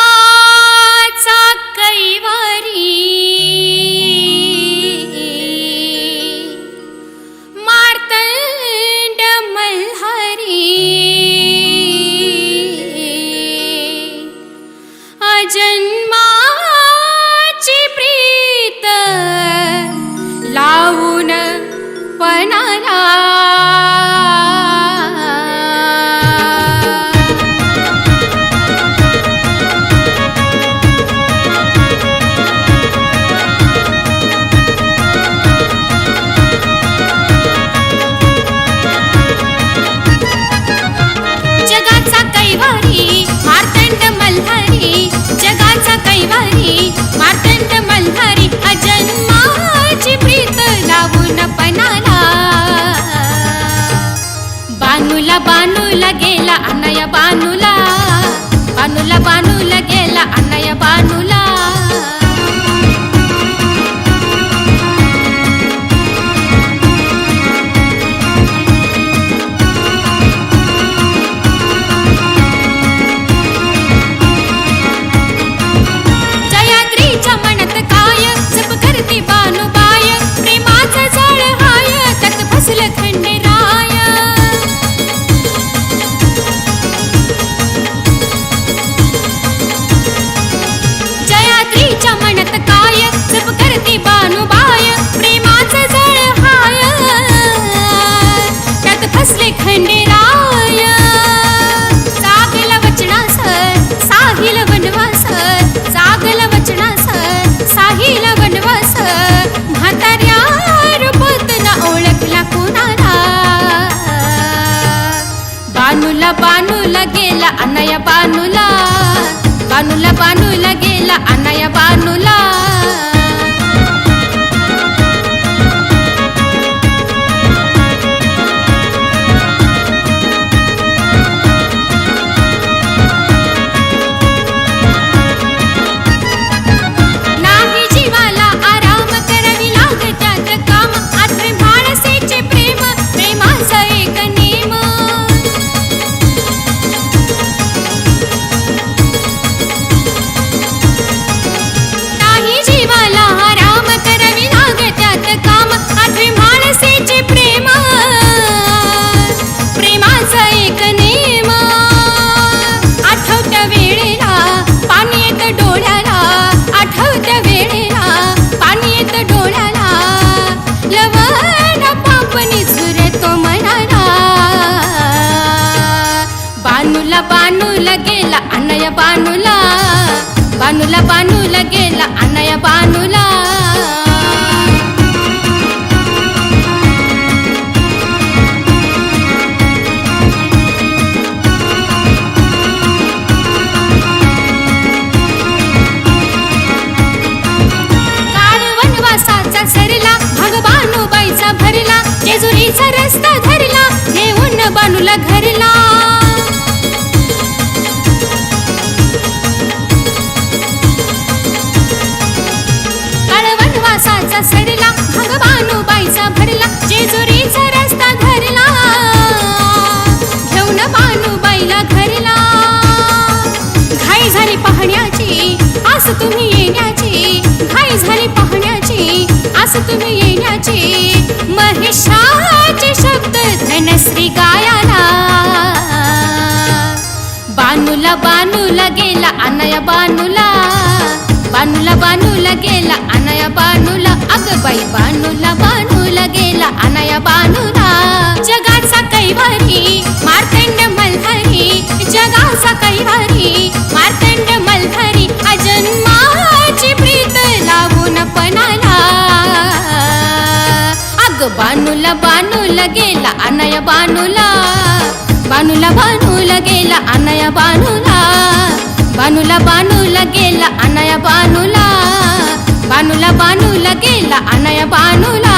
जगाचा कैवारी मार्तंड मल्हारी अजन्माची प्रीत लावून पणाला जगाचा कैवारी मार्तंड मल्हारी अजन्माची प्रीत लावून पणाला बानूला बानूला गेला अनया बानूला बानूला बानूला गेला अनया बानूला खंडेराय जागला वचनास साहिल वनवास जागला वचनास साहिल वनवास म्हाताऱ्या रूपात ना ओळखला कोणाला बानूला बानूला गेला अनया बानूला बानूला बानूला गेला अनया बानूला बानूला गेला अनया बानूला बानूला बानूला गेला अनया बानूला काळ वनवासाचा सरला भाग बानूबाईचा भरला जेजुरीचा रस्ता धरला घेऊन बानूला घरला सरला भाग बानूबाईचा भरला जेजुरीचा रस्ता धरला घेऊन बानूबाईला घरला घाई झाली पाहण्याची आस तुम्ही येण्याची घाई झाली पाहण्याची आस तुम्ही येण्याची महेशाचे शब्द धनश्री गायाला बानूला बानूला गेला अनया बानूला बानूला बानूला गेला अनया बानूला अगबाई बानूला बानूला गेला अनया बानूला जगाचा कैवारी मार्तंड मल्हारी जगाचा कैवारी मार्तंड मल्हारी अजन्माची प्रीत लावून पणाला अग बानूला बानूला गेला अनया बानूला बानूला बानूला गेला अनया बानूला बानूला बानूला गेला अनया बानूला बानूला बानूला गेला अनया बानूला